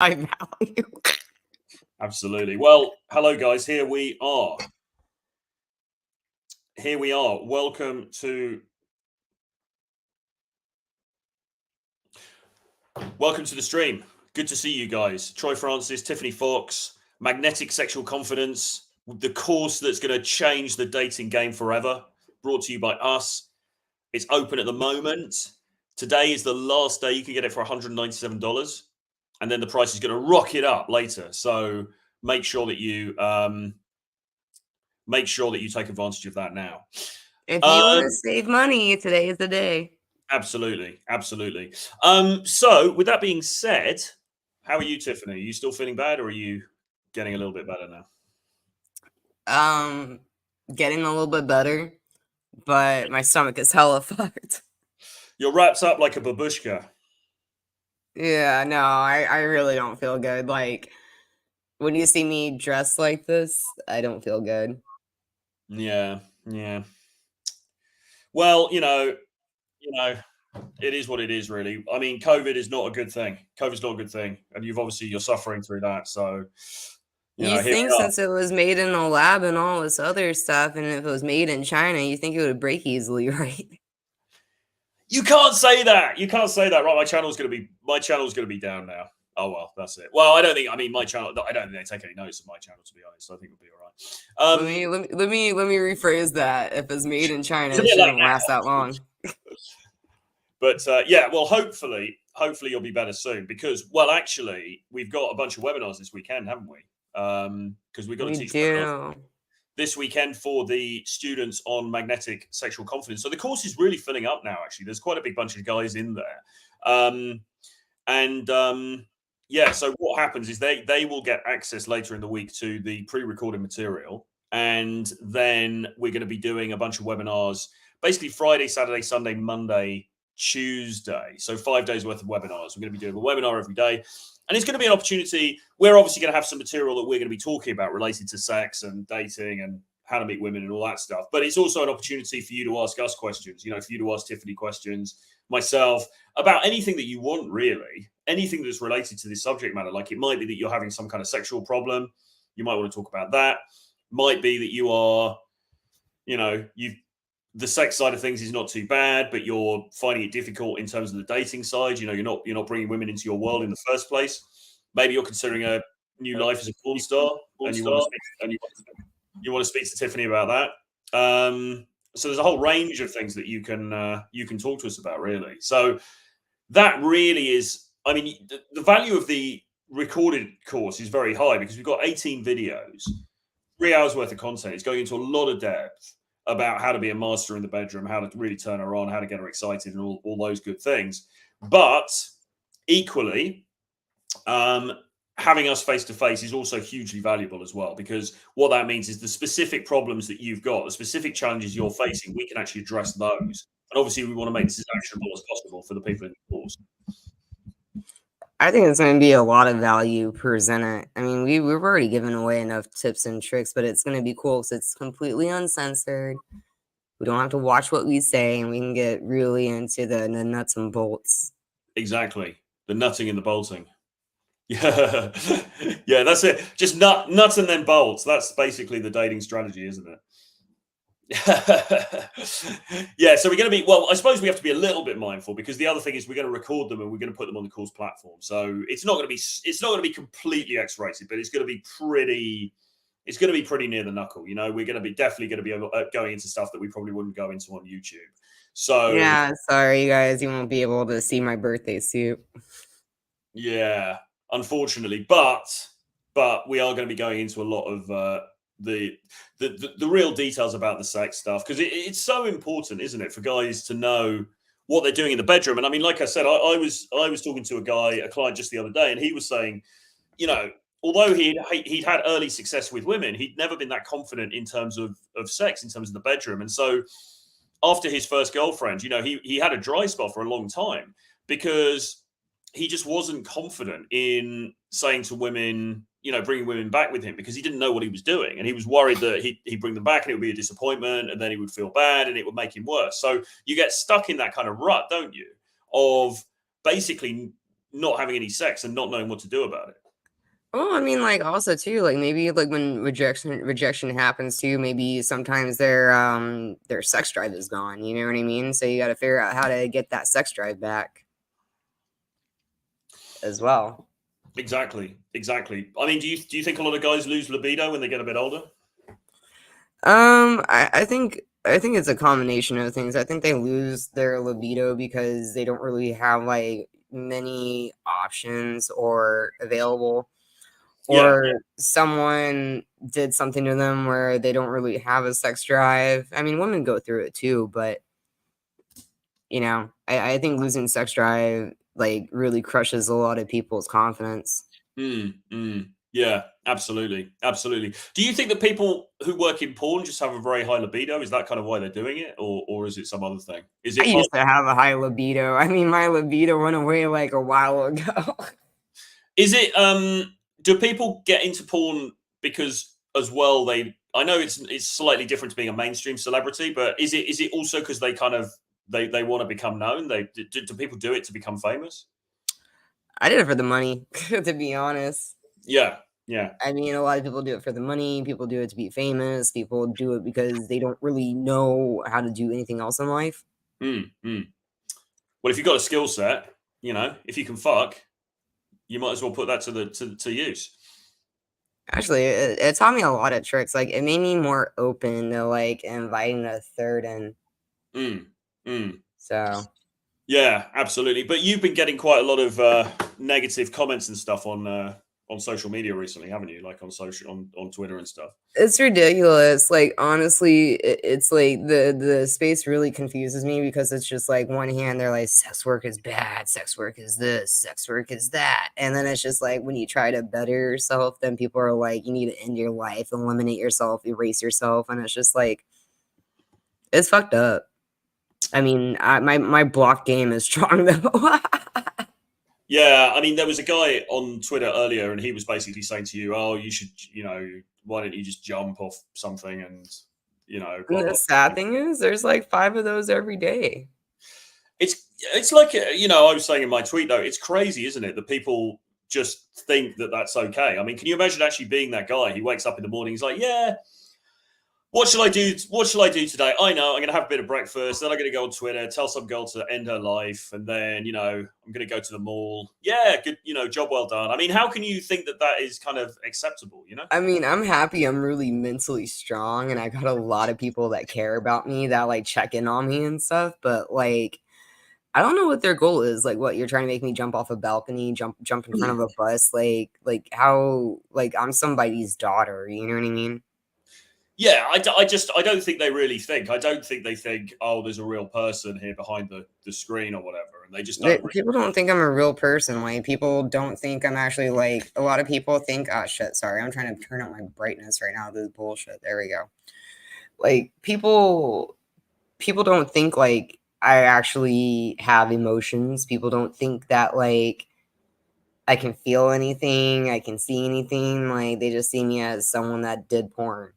high value. Absolutely. Well, hello guys. Here we are. Welcome to the stream. Good to see you guys. Troy Francis, Tiffany Fox, Magnetic Sexual Confidence, the course that's going to change the dating game forever. Brought to you by us. It's open at the moment. Today is the last day. You can get it for $197, and then the price is going to rocket up later. So make sure that you take advantage of that now. If you want to save money, today is the day. Absolutely. So with that being said, how are you, Tiffany? Are you still feeling bad, or are you getting a little bit better now? Getting a little bit better, but my stomach is hella fucked. You're wrapped up like a babushka. Yeah, no, I really don't feel good. Like, when you see me dressed like this, I don't feel good. Yeah. Well, it is what it is, really. I mean, COVID is not a good thing. COVID's not a good thing, and you're suffering through that. So, You here think we are. since it was made in a lab and all this other stuff, and if it was made in China, you think it would break easily, right? You can't say that. Right? My channel's going to be down now. Oh well, that's it. Well, I don't think my channel. I don't think they take any notice of my channel, to be honest. I think it'll be all right. Let me rephrase that. If it's made in China, it shouldn't like last that long. But yeah, well, hopefully you'll be better soon, because, well, actually, we've got a bunch of webinars this weekend, haven't we? Because we've got to teach webinars this weekend for the students on magnetic sexual confidence. So the course is really filling up now. Actually, there's quite a big bunch of guys in there, yeah. So what happens is they will get access later in the week to the pre-recorded material, and then we're going to be doing a bunch of webinars, basically Friday, Saturday, Sunday, Monday, Tuesday. So 5 days worth of webinars. We're going to be doing a webinar every day. And it's going to be an opportunity. We're obviously going to have some material that we're going to be talking about related to sex and dating and how to meet women and all that stuff. But it's also an opportunity for you to ask us questions, for you to ask Tiffany questions, myself, about anything that you want, really. Anything that's related to this subject matter. Like, it might be that you're having some kind of sexual problem. You might want to talk about that. Might be that you are, the sex side of things is not too bad, but you're finding it difficult in terms of the dating side. You're not bringing women into your world in the first place. Maybe you're considering a new life as a porn star, and you want to speak to Tiffany about that. So there's a whole range of things that you can talk to us about, really. So that really is, the value of the recorded course is very high, because we've got 18 videos, 3 hours worth of content. It's going into a lot of depth about how to be a master in the bedroom, how to really turn her on, how to get her excited, and all those good things. But equally, having us face to face is also hugely valuable as well, because what that means is the specific problems that you've got, the specific challenges you're facing, we can actually address those. And obviously, we want to make this as actionable as possible for the people in the course. I think it's going to be a lot of value presented. I mean, we've already given away enough tips and tricks, but it's going to be cool because it's completely uncensored. We don't have to watch what we say, and we can get really into the nuts and bolts. Exactly. The nutting and the bolting. Yeah. Yeah, that's it. Just nuts and then bolts. That's basically the dating strategy, isn't it? Yeah, so we're going to be, well, I suppose we have to be a little bit mindful, because the other thing is we're going to record them and we're going to put them on the course platform. So it's not going to be completely X-rated, but it's going to be pretty near the knuckle. We're going to be going into stuff that we probably wouldn't go into on YouTube. So yeah, sorry you guys, you won't be able to see my birthday suit. Yeah, unfortunately, but we are going to be going into a lot of the real details about the sex stuff, because it's so important, isn't it, for guys to know what they're doing in the bedroom. And I mean, like I said, I was talking to a client just the other day, and he was saying, although he'd had early success with women, he'd never been that confident in terms of sex, in terms of the bedroom. And so after his first girlfriend, he had a dry spell for a long time, because he just wasn't confident in saying to women, bringing women back with him, because he didn't know what he was doing. And he was worried that he'd bring them back and it would be a disappointment, and then he would feel bad and it would make him worse. So you get stuck in that kind of rut, don't you? Of basically not having any sex and not knowing what to do about it. Oh, I mean, like, also too, like, maybe, like, when rejection happens too, maybe sometimes their sex drive is gone, you know what I mean? So you gotta figure out how to get that sex drive back as well. Exactly, exactly. I mean, do you think a lot of guys lose libido when they get a bit older? I think it's a combination of things. I think they lose their libido because they don't really have, like, many options or available, Yeah, yeah. or someone did something to them where they don't really have a sex drive. I mean, women go through it too, but I think losing sex drive, like, really crushes a lot of people's confidence. Yeah, absolutely, absolutely. Do you think that people who work in porn just have a very high libido? Is that kind of why they're doing it, or is it some other thing? Is I it part? used to have a high libido. I mean, my libido went away like a while ago. Is it? Do people get into porn because as well? I know it's slightly different to being a mainstream celebrity, but is it also because they kind of they want to become known? Do people do it to become famous? I did it for the money, to be honest. Yeah, yeah. I mean, a lot of people do it for the money. People do it to be famous. People do it because they don't really know how to do anything else in life. Mm, mm. Well, if you've got a skill set, if you can fuck, you might as well put that to use. Actually, it taught me a lot of tricks. Like, it made me more open to, like, inviting a third in. Mm, mm. So Yeah, absolutely. But you've been getting quite a lot of negative comments and stuff on social media recently, haven't you? Like on Twitter and stuff. it's ridiculous. Like, honestly, it's like the space really confuses me because it's just like one hand they're like sex work is bad, sex work is this, sex work is that, and then it's just like when you try to better yourself, then people are like you need to end your life, eliminate yourself, erase yourself, and it's just like it's fucked up. I mean, my block game is strong though. Yeah, I mean, there was a guy on Twitter earlier, and he was basically saying to you, "Oh, you should, why don't you just jump off something and, And blah the blah." sad thing is, there's like 5 of those every day. It's like I was saying in my tweet though, it's crazy, isn't it, that people just think that that's okay. I mean, can you imagine actually being that guy? He wakes up in the morning, he's like, "Yeah, what shall I do? What shall I do today? I know I'm going to have a bit of breakfast. Then I'm going to go on Twitter, tell some girl to end her life, and then I'm going to go to the mall. Yeah, good. Job well done. I mean, how can you think that that is kind of acceptable? I mean, I'm happy I'm really mentally strong and I got a lot of people that care about me that like check in on me and stuff, but like I don't know what their goal is. Like what you're trying to make me jump off a balcony, jump in front of a bus, like how like I'm somebody's daughter, you know what I mean? Yeah, I don't think they really think. I don't think they think, oh, there's a real person here behind the screen or whatever, and they just don't. People don't think I'm a real person. Like people don't think I'm actually like a lot of people think, oh shit, sorry, I'm trying to turn up my brightness right now. This is bullshit. There we go. Like people don't think like I actually have emotions. People don't think that like I can feel anything, I can see anything. Like they just see me as someone that did porn.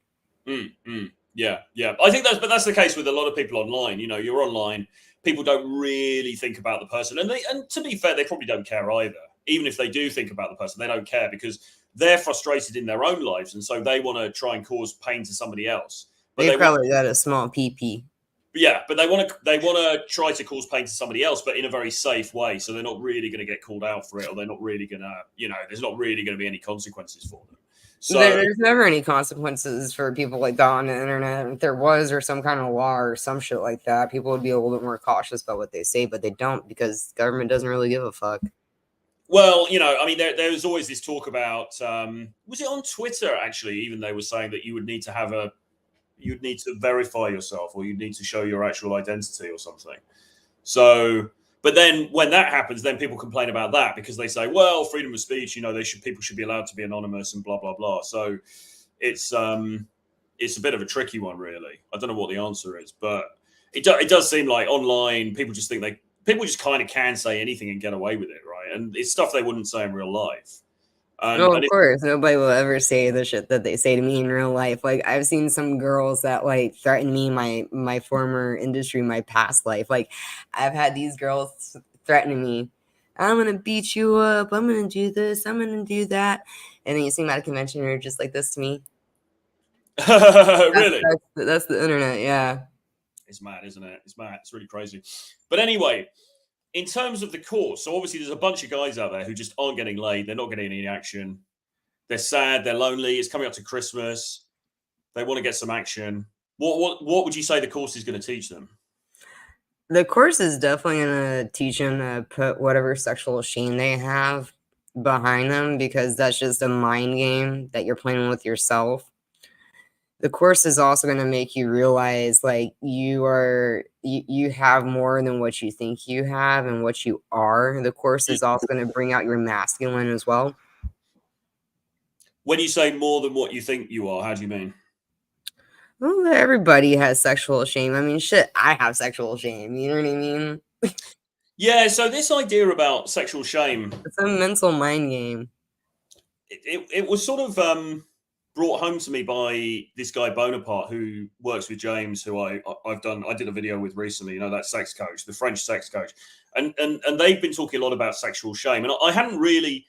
Yeah, yeah. I think that's the case with a lot of people online. You're online. People don't really think about the person, and to be fair, they probably don't care either. Even if they do think about the person, they don't care because they're frustrated in their own lives, and so they want to try and cause pain to somebody else. But They they want probably got a small PP. Yeah, but they want to try to cause pain to somebody else, but in a very safe way. So they're not really going to get called out for it, or they're not really going to, there's not really going to be any consequences for them. So There's never any consequences for people like that on the internet. If there was, or some kind of law or some shit like that, people would be a little bit more cautious about what they say, but they don't because government doesn't really give a fuck. Well, I mean, there was always this talk about, was it on Twitter actually? Even they were saying that you'd need to verify yourself, or you'd need to show your actual identity or something. So, but then when that happens, then people complain about that because they say, well, freedom of speech, people should be allowed to be anonymous and blah blah blah. So it's it's a bit of a tricky one, really. I don't know what the answer is, but it does seem like online people just think people just kind of can say anything and get away with it, right? And it's stuff they wouldn't say in real life. No, And of course, nobody will ever say the shit that they say to me in real life. Like I've seen some girls that like threaten me, my former industry, my past life. Like I've had these girls threatening me. I'm gonna beat you up. I'm gonna do this. I'm gonna do that. And then you see them at a convention, you're just like this to me. Really? That's the internet, yeah. It's mad, isn't it? It's mad. It's really crazy. But anyway, in terms of the course, so obviously there's a bunch of guys out there who just aren't getting laid. They're not getting any action. They're sad. They're lonely. It's coming up to Christmas. They want to get some action. What would you say the course is going to teach them? The course is definitely gonna teach them to put whatever sexual shame they have behind them, because that's just a mind game that you're playing with yourself. The course is also gonna make you realize, like, you have more than what you think you have and what you are. The course is also gonna bring out your masculine as well. When you say more than what you think you are, how do you mean? Well, everybody has sexual shame. I mean, shit, I have sexual shame. You know what I mean? Yeah, so this idea about sexual shame, It's a mental mind game. it was sort of brought home to me by this guy Bonaparte, who works with James, who I did a video with recently. You know, that sex coach, the French sex coach, and they've been talking a lot about sexual shame, and I hadn't really.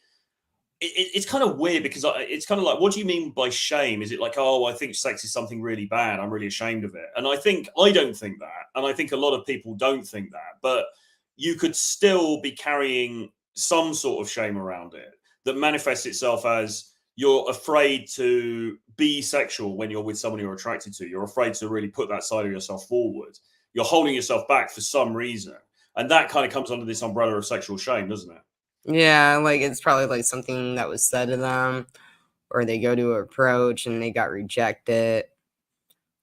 It's kind of weird because it's kind of like, what do you mean by shame? Is it like, oh, I think sex is something really bad, I'm really ashamed of it? And I don't think that, and I think a lot of people don't think that, but you could still be carrying some sort of shame around it that manifests itself as you're afraid to be sexual when you're with someone you're attracted to. You're afraid to really put that side of yourself forward. You're holding yourself back for some reason, and that kind of comes under this umbrella of sexual shame, doesn't it? Yeah, like, it's probably, like, something that was said to them, or they go to approach and they got rejected,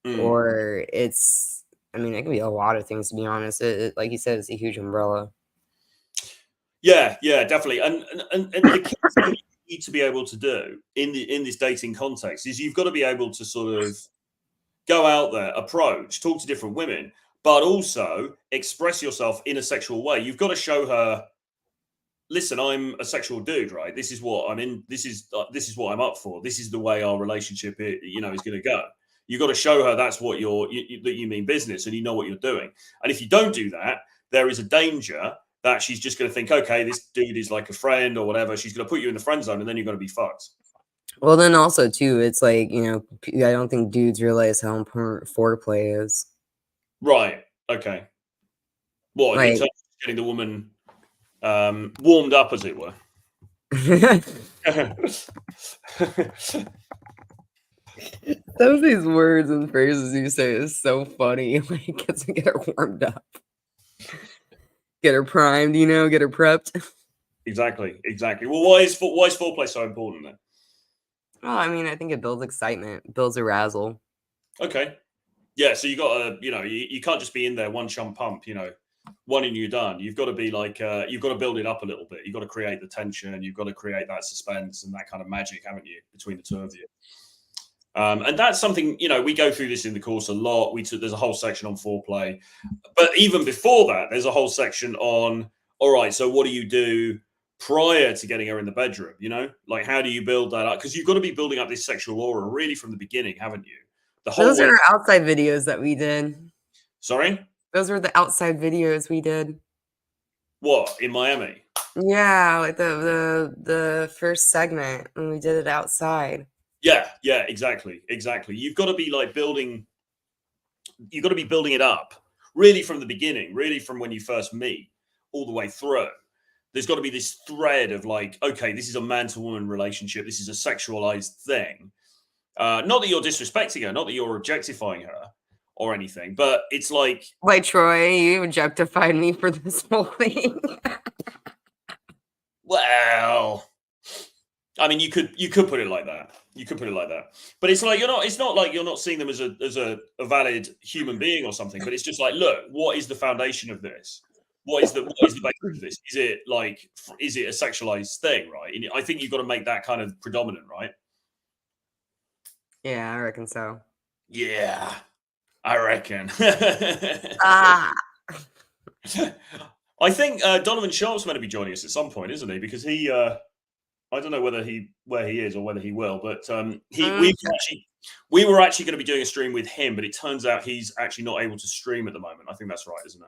Mm. or it's I mean, it can be a lot of things, to be honest. Like you said, it's a huge umbrella. Yeah, yeah, definitely. And the key thing you need to be able to do in this dating context is you've got to be able to sort of go out there, approach, talk to different women, but also express yourself in a sexual way. You've got to show her, listen, I'm a sexual dude, right? This is what I'm in. This is what I'm up for. This is the way our relationship, is going to go. You've got to show her that's what that you mean business, and you know what you're doing. And if you don't do that, there is a danger that she's just going to think, okay, this dude is like a friend or whatever. She's going to put you in the friend zone, and then you're going to be fucked. Well, then also too, it's like, I don't think dudes realize how important foreplay is. Right. Okay. What in Like, terms of getting the woman warmed up, as it were? some of these words and phrases you say is so funny. Like, get to get her warmed up, get her primed, get her prepped. Exactly. Well, why is foreplay so important then? Oh, I mean, I think it builds excitement, builds arousal. Okay. Yeah, so you got to, you can't just be in there one chump pump, one and you're done. You've got to be like, you've got to build it up a little bit. You've got to create the tension. You've got to create that suspense and that kind of magic, haven't you, between the two of you? And that's something, we go through this in the course a lot. There's a whole section on foreplay, but even before that, there's a whole section on, all right, so what do you do prior to getting her in the bedroom? Like, how do you build that up? Because you've got to be building up this sexual aura really from the beginning, haven't you? The whole Those way. are our outside videos that we did. Sorry? Those were the outside videos we did. What, in Miami? Yeah, like the first segment when we did it outside. Yeah, exactly. You've got to be like building it up really from the beginning, really from when you first meet all the way through. There's got to be this thread of like, okay, this is a man to woman relationship. This is a sexualized thing. Not that you're disrespecting her, not that you're objectifying her or anything, but it's like Troy, you objectified me for this whole thing. Well, I mean, you could put it like that. But it's like it's not like you're not seeing them as a valid human being or something. But it's just like, look, what is the foundation of this? What is the basis of this? Is it a sexualized thing, right? And I think you've got to make that kind of predominant, right? Yeah, I reckon so. Yeah, I reckon. I think Donovan Sharp's going to be joining us at some point, isn't he? Because he, I don't know where he is or whether he will, but we were actually going to be doing a stream with him, but it turns out he's actually not able to stream at the moment. I think that's right, isn't it?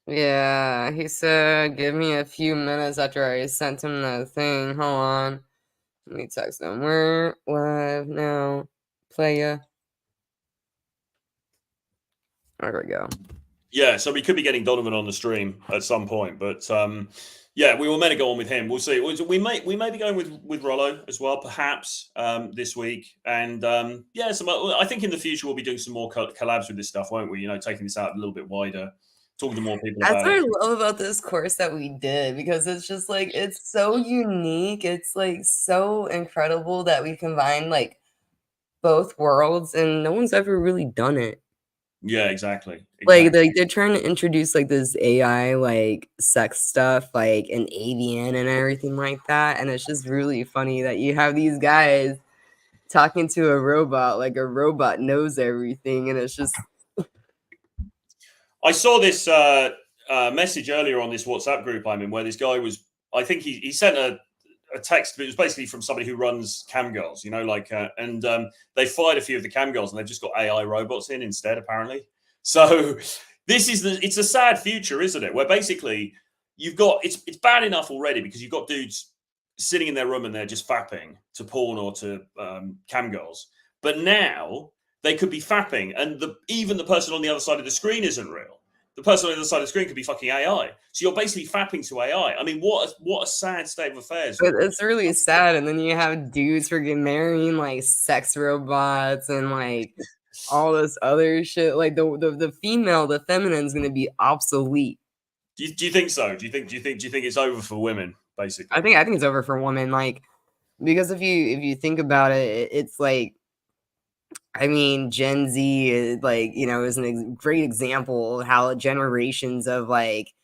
Yeah, he said, give me a few minutes after I sent him the thing. Hold on. Let me text him. We're live now. Playa. There we go. Yeah, so we could be getting Donovan on the stream at some point, but yeah, we were meant to go on with him. We'll see. We may be going with Rollo as well, perhaps this week, and yeah, I think in the future we'll be doing some more collabs with this stuff, won't we? You know, taking this out a little bit wider, talking to more people That's about what it. I love about this course that we did because it's just like it's so unique. It's like so incredible that we combined like both worlds and no one's ever really done it. Yeah, exactly, Like, exactly. they're trying to introduce, like, this AI, like, sex stuff, like, an avian and everything like that, and it's just really funny that you have these guys talking to a robot, like a robot knows everything, and it's just I saw this message earlier on this WhatsApp group I'm in, where this guy was. I think he sent a text, but it was basically from somebody who runs cam girls, you know, like, and they fired a few of the cam girls, and they've just got AI robots in instead, apparently. So it's a sad future, isn't it? Where basically you've got it's bad enough already because you've got dudes sitting in their room and they're just fapping to porn or to cam girls, but now they could be fapping, and even the person on the other side of the screen isn't real. The person on the other side of the screen could be fucking AI. So you're basically fapping to AI. I mean, what a sad state of affairs. it's really sad, and then you have dudes freaking marrying, like, sex robots and, like, all this other shit, like, the female, the feminine's gonna be obsolete. Do you think so? Do you think it's over for women, basically? I think it's over for women, like, because if you think about it, it's like I mean, Gen Z is like, you know, is great example of how generations of like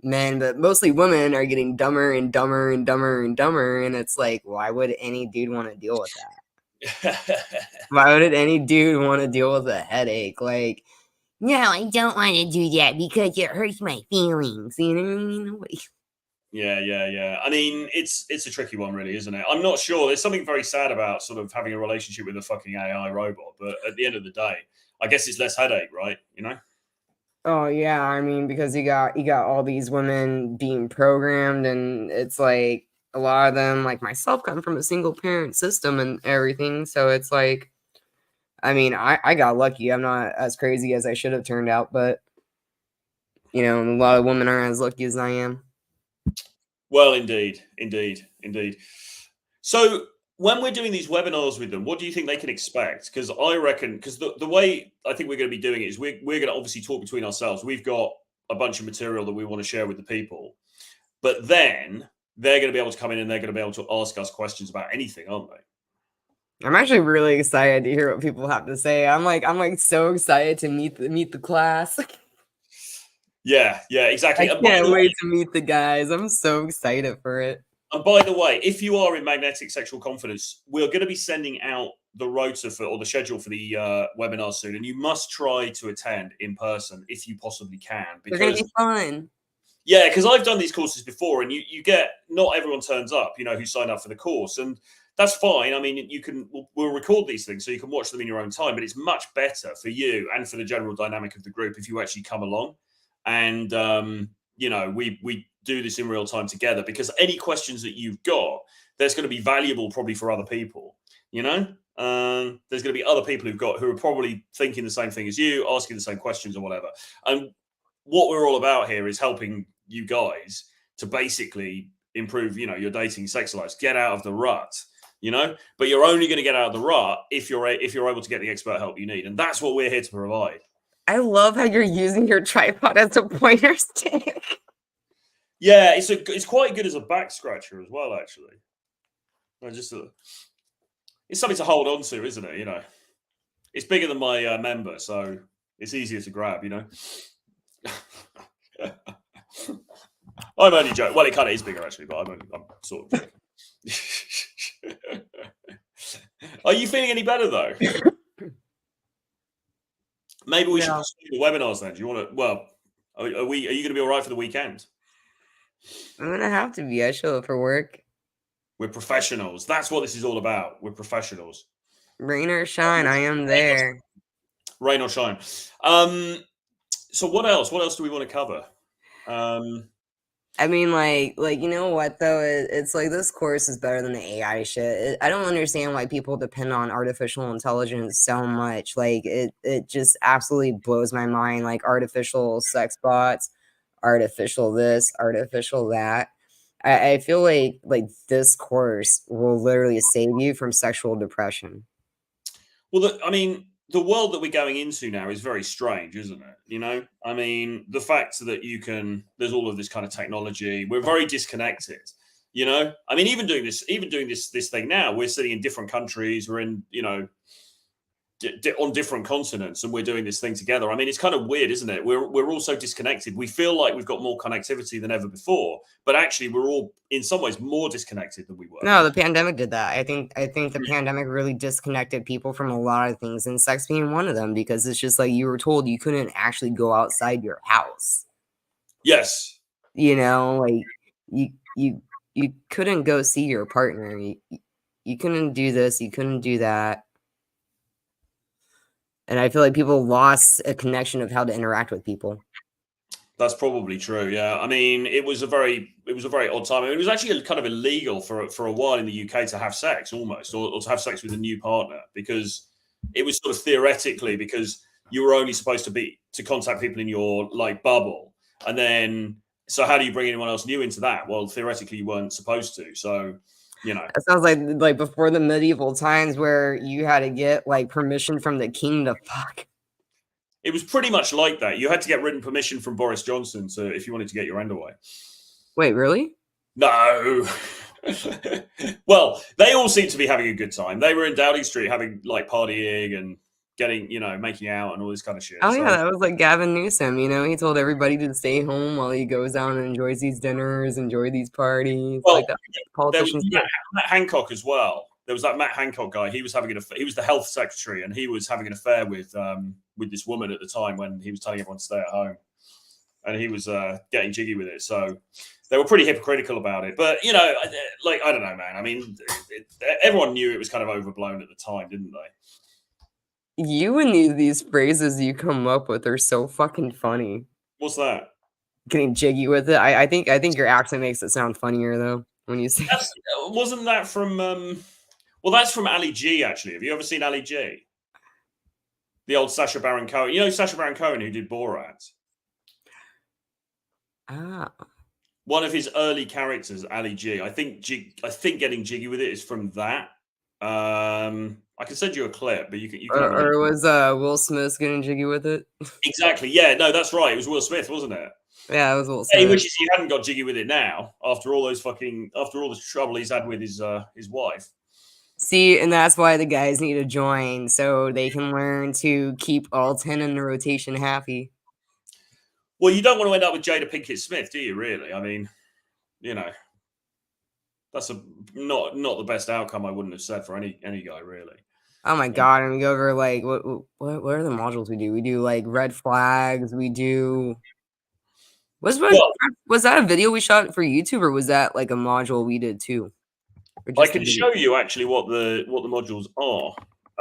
men, but mostly women, are getting dumber and dumber and dumber and dumber. And it's like, why would any dude want to deal with that? Why would any dude want to deal with a headache? Like, no, I don't want to do that because it hurts my feelings. You know what I mean? Like, Yeah. I mean, it's a tricky one, really, isn't it? I'm not sure. There's something very sad about sort of having a relationship with a fucking AI robot, but at the end of the day, I guess it's less headache, right? You know? oh yeah, I mean, because you got all these women being programmed, and it's like a lot of them, like myself, come from a single parent system and everything. So it's like, I mean, I got lucky. I'm not as crazy as I should have turned out, but you know, a lot of women aren't as lucky as I am. Well, indeed. So when we're doing these webinars with them, what do you think they can expect? Because I reckon, because the way I think we're going to be doing it is we're going to obviously talk between ourselves. We've got a bunch of material that we want to share with the people, but then they're going to be able to come in and they're going to be able to ask us questions about anything, aren't they? I'm actually really excited to hear what people have to say. I'm like so excited to meet the class. Yeah, I exactly. can't wait to meet the guys. I'm so excited for it. And by the way, if you are in magnetic sexual confidence, we're going to be sending out the rota for or the schedule for the webinar soon, and you must try to attend in person if you possibly can, They're gonna because be fun. yeah, because I've done these courses before, and you get not everyone turns up, you know, who signed up for the course, and that's fine. I mean, you can we'll record these things so you can watch them in your own time, but it's much better for you and for the general dynamic of the group if you actually come along, and you know, we do this in real time together because any questions that you've got, there's going to be valuable probably for other people. You know, there's going to be other people who are probably thinking the same thing as you, asking the same questions or whatever, and what we're all about here is helping you guys to basically improve, you know, your dating sex lives, get out of the rut, you know. But you're only going to get out of the rut if you're able to get the expert help you need, and that's what we're here to provide. I love how you're using your tripod as a pointer stick. Yeah, it's quite good as a back scratcher as well, actually. It's something to hold on to, isn't it? You know, it's bigger than my member, so it's easier to grab. You know. I'm only joking. Well, it kind of is bigger actually, but I'm sort of joking. Are you feeling any better though? Maybe we should No, pursue the webinars then. Do you want to? Well, are you going to be all right for the weekend? I'm gonna have to be. I show up for work. We're professionals. That's what this is all about. We're professionals. Rain or shine, I am there. Rain or shine. So what else? What else do we want to cover? I mean, like you know what though? It's like this course is better than the AI shit. I don't understand why people depend on artificial intelligence so much. Like it just absolutely blows my mind. Like artificial sex bots, artificial this, artificial that. I feel like this course will literally save you from sexual depression. Well, I mean, the world that we're going into now is very strange, isn't it? You know, I mean, the fact that there's all of this kind of technology, we're very disconnected. You know, I mean, even doing this thing now, we're sitting in different countries, we're in, on different continents, and we're doing this thing together. I mean, it's kind of weird, isn't it? We're all so disconnected. We feel like we've got more connectivity than ever before, but actually, we're all in some ways more disconnected than we were. No, the pandemic did that. I think the pandemic really disconnected people from a lot of things, and sex being one of them, because it's just like you were told you couldn't actually go outside your house. Yes. You know, like you couldn't go see your partner. You couldn't do this, you couldn't do that. And I feel like people lost a connection of how to interact with people. That's probably true. Yeah, I mean, it was a very odd time. I mean, it was actually kind of illegal for a while in the UK to have sex, almost, or to have sex with a new partner, because it was sort of theoretically, because you were only supposed to contact people in your like bubble, and then so how do you bring anyone else new into that? Well, theoretically, you weren't supposed to. So, you know, It sounds like before the medieval times where you had to get like permission from the king to fuck. it was pretty much like that. You had to get written permission from Boris Johnson to if you wanted to get your end away. Wait, really? No. Well, they all seem to be having a good time. They were in Downing Street having like partying and getting, making out and all this kind of shit. Oh yeah, So, that was like Gavin Newsom. He told everybody to stay home while he goes out and enjoys these dinners, enjoy these parties. well, Like that there was politicians Matt, do. Matt Hancock as well. There was that Matt Hancock guy. He was he was the health secretary, and he was having an affair with this woman at the time when he was telling everyone to stay at home, and he was getting jiggy with it. So they were pretty hypocritical about it. But like I don't know, man. I mean, everyone knew it was kind of overblown at the time, didn't they? You and these phrases you come up with are so fucking funny. What's that? Getting jiggy with it. I think your accent makes it sound funnier though when you say That's wasn't that from well, that's from Ali G actually. Have you ever seen Ali G? The old Sacha Baron Cohen. You know Sacha Baron Cohen who did Borat? ah. One of his early characters, Ali G. I think getting jiggy with it is from that. I can send you a clip, but you can have a look. Or was Will Smith getting jiggy with it? Exactly. Yeah, no, that's right. It was Will Smith, wasn't it? Yeah, it was Will Yeah, he Smith. wishes he hadn't got jiggy with it now after all the trouble he's had with his wife. See, and that's why the guys need to join so they can learn to keep all 10 in the rotation happy. Well, you don't want to end up with Jada Pinkett Smith, do you? Really? I mean, you know, that's not the best outcome. I wouldn't have said for any guy, really. Oh my god, and we go over like what are the modules we do? We do like red flags, we do Well, was that a video we shot for YouTube, or was that like a module we did too? Or I just a can video? show you actually what the modules are.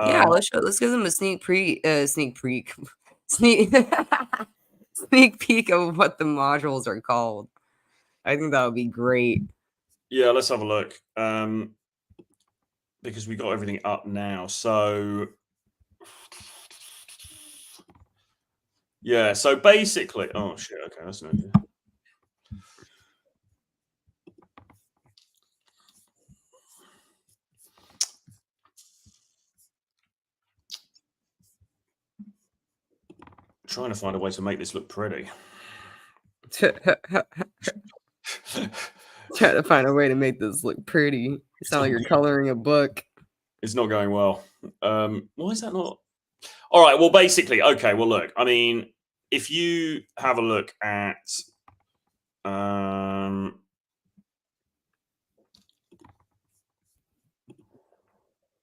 Yeah, let's give them a sneak peek sneak sneak peek of what the modules are called. I think that would be great. Yeah, let's have a look. Because we got everything up now. So yeah, so basically, oh shit, okay, that's no good. Trying to find a way to make this look pretty. Try to find a way to make this look pretty. You sound like you're coloring a book. It's not going well. Why is that not? All right. Well, basically, okay. Well, look. I mean, if you have a look at,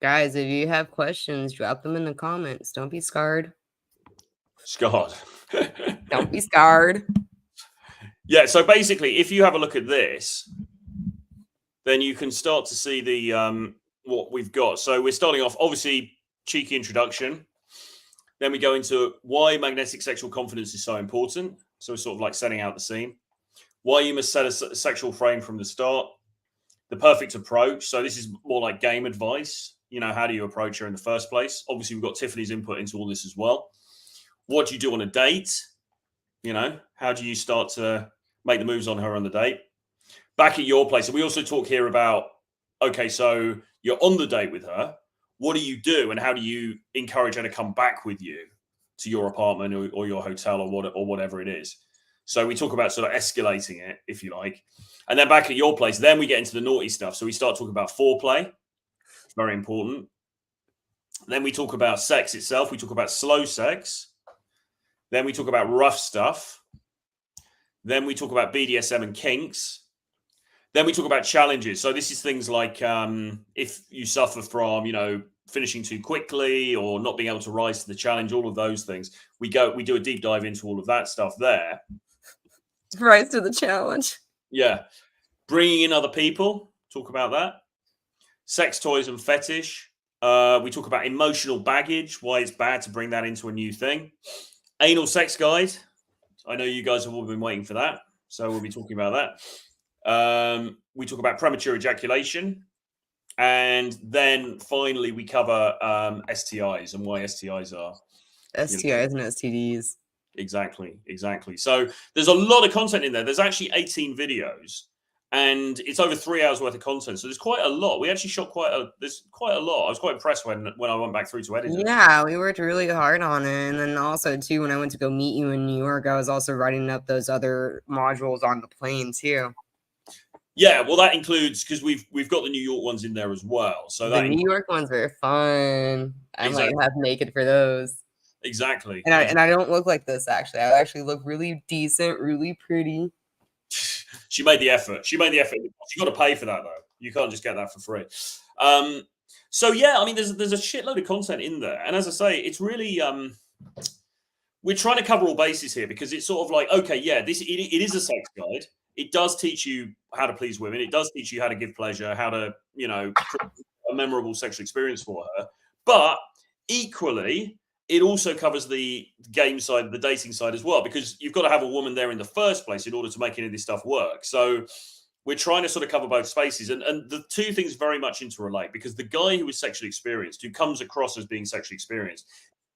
Guys, if you have questions, drop them in the comments. Don't be scarred. Scott. Don't be scarred. Yeah. So basically, if you have a look at this, then you can start to see the what we've got. So we're starting off, obviously, cheeky introduction. Then we go into why magnetic sexual confidence is so important. So we're sort of like setting out the scene. why you must set a sexual frame from the start, the perfect approach. So this is more like game advice. How do you approach her in the first place? Obviously, we've got Tiffany's input into all this as well. What do you do on a date? How do you start to make the moves on her on the date? Back at your place. And we also talk here about, okay, so you're on the date with her. What do you do? And how do you encourage her to come back with you to your apartment or your hotel or whatever it is? So we talk about sort of escalating it, if you like. And then back at your place, then we get into the naughty stuff. So we start talking about foreplay. It's very important. Then we talk about sex itself. We talk about slow sex. Then we talk about rough stuff. Then we talk about BDSM and kinks. Then we talk about challenges. So this is things like if you suffer from, finishing too quickly or not being able to rise to the challenge, all of those things. We do a deep dive into all of that stuff there. Rise to the challenge. Yeah. Bringing in other people. Talk about that. Sex toys and fetish. We talk about emotional baggage, why it's bad to bring that into a new thing. Anal sex guide. I know you guys have all been waiting for that. So we'll be talking about that. We talk about premature ejaculation. And then finally, we cover STIs and why STIs are. STIs and STDs. Exactly. So there's a lot of content in there. There's actually 18 videos. And it's over 3 hours worth of content. So there's quite a lot. We actually shot there's quite a lot. I was quite impressed when I went back through to edit it. Yeah, we worked really hard on it. And then also, too, when I went to go meet you in New York, I was also writing up those other modules on the plane, too. Yeah, well, that includes, because we've got the New York ones in there as well. So the New York ones were fun. I might have naked for those. Exactly. And I don't look like this, actually. I actually look really decent, really pretty. She made the effort. You got to pay for that, though. You can't just get that for free. So yeah, I mean, there's a shitload of content in there, and as I say, it's really we're trying to cover all bases here because it's sort of like, okay, yeah, it is a sex guide. It does teach you how to please women. It does teach you how to give pleasure, how to a memorable sexual experience for her. But equally, it also covers the game side, the dating side as well, because you've got to have a woman there in the first place in order to make any of this stuff work. So we're trying to sort of cover both spaces. And the two things very much interrelate, because the guy who is sexually experienced, who comes across as being sexually experienced,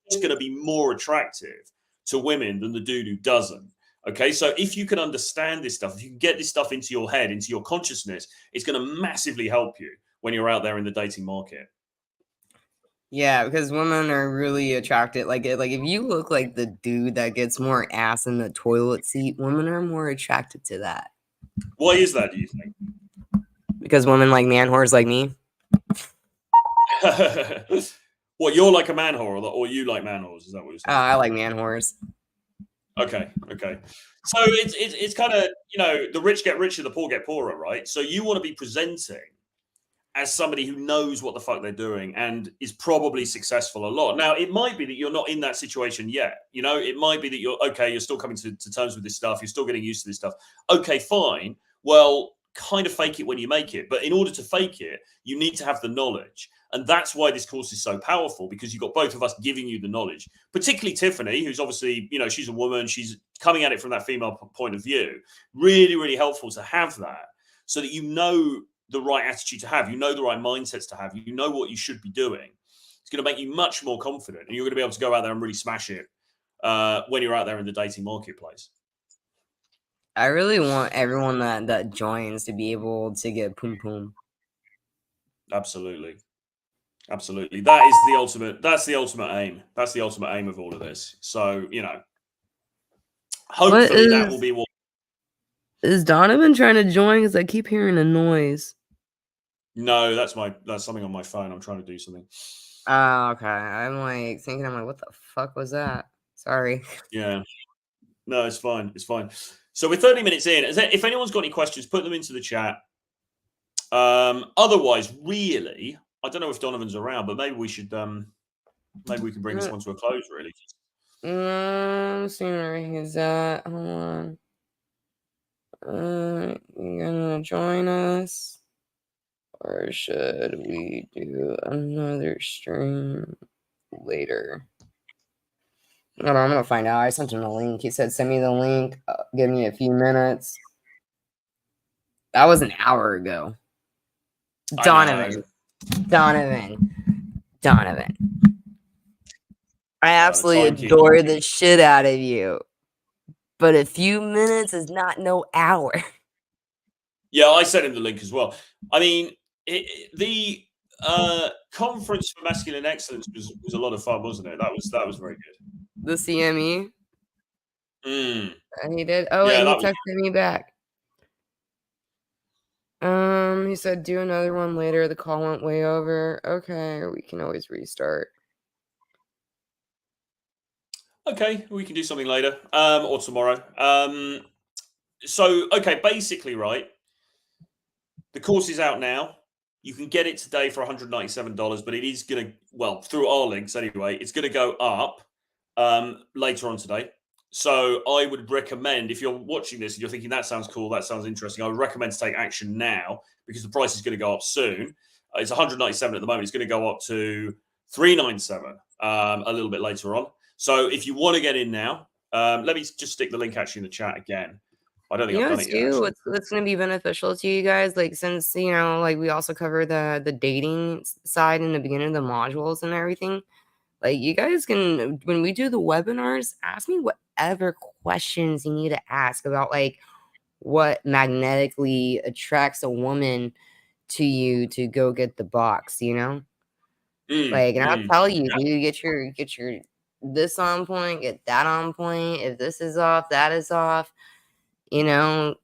is going to be more attractive to women than the dude who doesn't. Okay, so if you can understand this stuff, if you can get this stuff into your head, into your consciousness, it's going to massively help you when you're out there in the dating market. Yeah, because women are really attracted. Like if you look like the dude that gets more ass in the toilet seat, women are more attracted to that. Why is that, do you think? Because women like man whores like me. What, you're like a man whore, or you like man whores? Is that what you're saying? I like man whores. Okay. So it's kind of, the rich get richer, the poor get poorer, right? So you want to be presenting as somebody who knows what the fuck they're doing and is probably successful a lot. Now, it might be that you're not in that situation yet. It might be that you're still coming to terms with this stuff. You're still getting used to this stuff. Okay, fine. Well, kind of fake it when you make it. But in order to fake it, you need to have the knowledge. And that's why this course is so powerful, because you've got both of us giving you the knowledge, particularly Tiffany, who's obviously, she's a woman. She's coming at it from that female point of view. Really, really helpful to have that so that you know the right attitude to have, the right mindsets to have, what you should be doing. It's going to make you much more confident, and you're going to be able to go out there and really smash it when you're out there in the dating marketplace. I really want everyone that joins to be able to get poom poom. Absolutely. That's the ultimate aim. That's the ultimate aim of all of this. So, hopefully that will be what. Is Donovan trying to join? Because I keep hearing a noise. No, that's something on my phone. I'm trying to do something. Oh, okay. I'm like, what the fuck was that? Sorry. Yeah. No, it's fine. So we're 30 minutes in. If anyone's got any questions, put them into the chat. Otherwise, really, I don't know if Donovan's around, but maybe we should maybe we can bring this one to a close, really. I'm seeing where he's at. Hold on. You gonna join us? Or should we do another stream later? Hold on, I'm gonna find out. I sent him a link. He said, send me the link. Give me a few minutes. That was an hour ago. I know. Donovan. I The absolutely timekeeper. adore the shit out of you. But a few minutes is not no hour. Yeah, I sent him the link as well. I mean, the conference for masculine excellence was a lot of fun, wasn't it? That was very good. The CME. Mm. And he did. Oh, Yeah, wait, he that was. texted me back. He said, do another one later. The call went way over. Okay, we can always restart. Okay, we can do something later, or tomorrow. So, okay, basically, right, the course is out now. You can get it today for $197, but it is going to, well, through our links anyway, it's going to go up later on today. So I would recommend, if you're watching this and you're thinking that sounds cool, that sounds interesting, I would recommend to take action now because the price is going to go up soon. It's 197 at the moment. It's going to go up to 397 a little bit later on. So if you want to get in now, let me just stick the link actually in the chat again. I don't think I've done it yet, Too, actually. what's going to be beneficial to you guys, like, since, like, we also cover the dating side in the beginning of the modules and everything. Like, you guys can, when we do the webinars, ask me whatever questions you need to ask about, like, what magnetically attracts a woman to you to go get the box, Like, and I'll tell you, you get your this on point, get that on point. If this is off, that is off. I can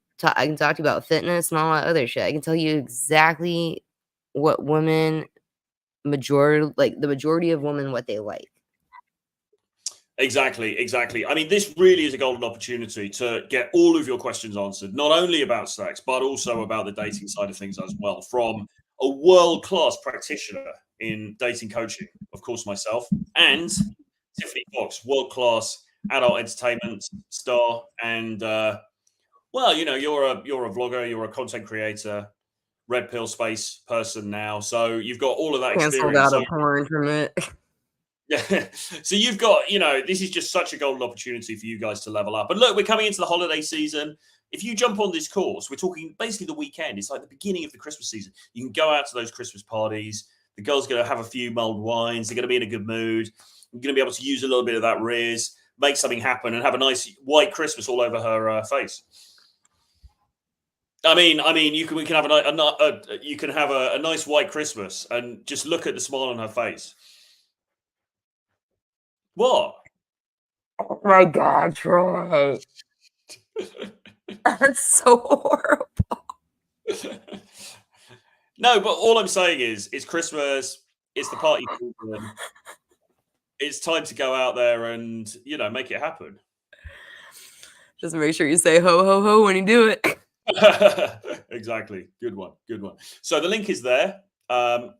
talk to you about fitness and all that other shit. I can tell you exactly what women the majority of women what they like. Exactly. I mean, this really is a golden opportunity to get all of your questions answered, not only about sex, but also about the dating side of things as well, from a world-class practitioner in dating coaching, of course, myself, and Tiffany Fox, world-class adult entertainment star, and well, you're a vlogger, you're a content creator, red pill space person now, so you've got all of that Canceled experience. out So of porn from it. yeah. So you've got, this is just such a golden opportunity for you guys to level up. And look, we're coming into the holiday season. If you jump on this course, we're talking basically the weekend. It's like the beginning of the Christmas season. You can go out to those Christmas parties. The girls are going to have a few mulled wines. They're going to be in a good mood. You're going to be able to use a little bit of that Riz, make something happen, and have a nice white Christmas all over her face. I mean, we can have you can have a nice white Christmas and just look at the smile on her face. What? Oh my God, Troy. That's so horrible. No, but all I'm saying is, it's Christmas. It's the party season. It's time to go out there and make it happen. Just make sure you say ho ho ho when you do it. Exactly. Good one. So the link is there. Go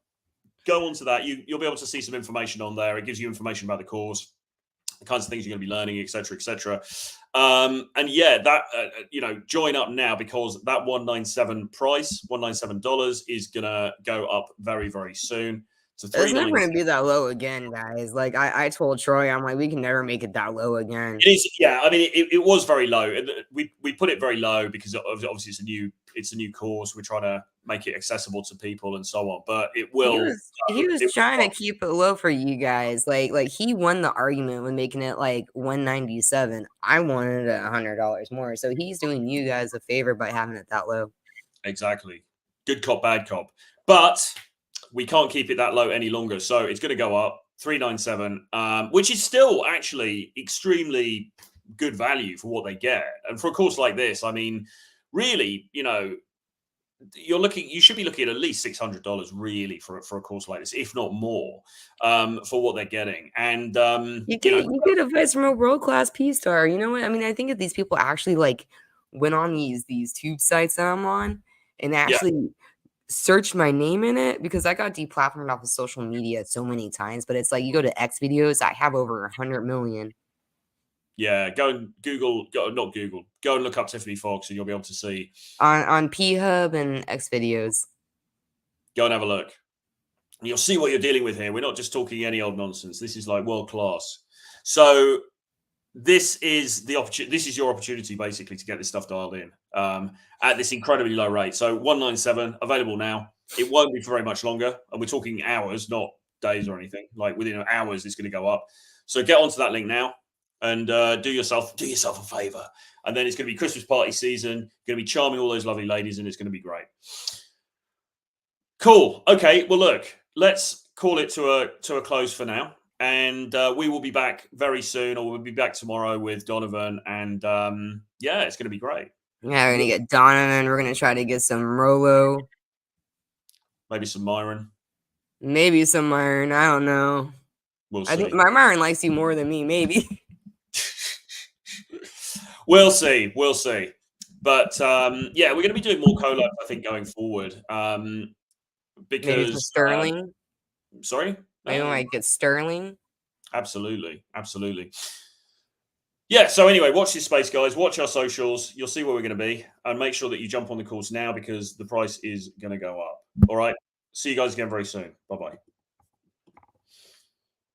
on to that. You'll be able to see some information on there. It gives you information about the course, the kinds of things you're going to be learning, etc., etc. And yeah, that join up now because that $197 is gonna go up very, very soon to It's never going to $397. be that low again, guys. Like, I told Troy, I'm like, we can never make it that low again. It is, yeah. I mean, it was very low. We put it very low because obviously it's a new course. We're trying to make it accessible to people and so on. But it will. He was trying to keep it low for you guys. Like he won the argument with making it like 197. I wanted $100 more, so he's doing you guys a favor by having it that low. Exactly. Good cop, bad cop. But we can't keep it that low any longer. So it's going to go up 397, which is still actually extremely good value for what they get. And for a course like this, I mean, really, you should be looking at least $600 really for a course like this, if not more, for what they're getting. And you get advice from a world-class P-star. You know what? I mean, I think if these people actually like went on these tube sites that I'm on and actually searched my name in it, because I got deplatformed off of social media so many times, but it's like you go to X videos, I have over 100 million. Yeah, go and Google, go and look up Tiffany Fox and you'll be able to see on P-Hub and X videos. Go and have a look. And you'll see what you're dealing with here. We're not just talking any old nonsense. This is like world class. So this is the opportunity. This is your opportunity, basically, to get this stuff dialed in at this incredibly low rate. So 197 available now. It won't be for very much longer, and we're talking hours, not days or anything. Like within hours, it's going to go up. So get onto that link now and do yourself a favor. And then it's going to be Christmas party season. Going to be charming all those lovely ladies, and it's going to be great. Cool. Okay. Well, look, let's call it to a close for now. And we will be back very soon, or we'll be back tomorrow with Donovan. And yeah, it's going to be great. Yeah, we're gonna get Donovan. We're gonna try to get some Rolo, maybe some Myron. Maybe some Myron. I don't know. We'll see. I think my Myron likes you more than me. Maybe. We'll see. We'll see. But yeah, we're going to be doing more collabs, I think, going forward. Maybe for Because Sterling. Sorry? Maybe we might get Sterling. Absolutely. Absolutely. Yeah, so anyway, watch this space, guys. Watch our socials. You'll see where we're going to be. And make sure that you jump on the course now because the price is going to go up. All right. See you guys again very soon. Bye-bye.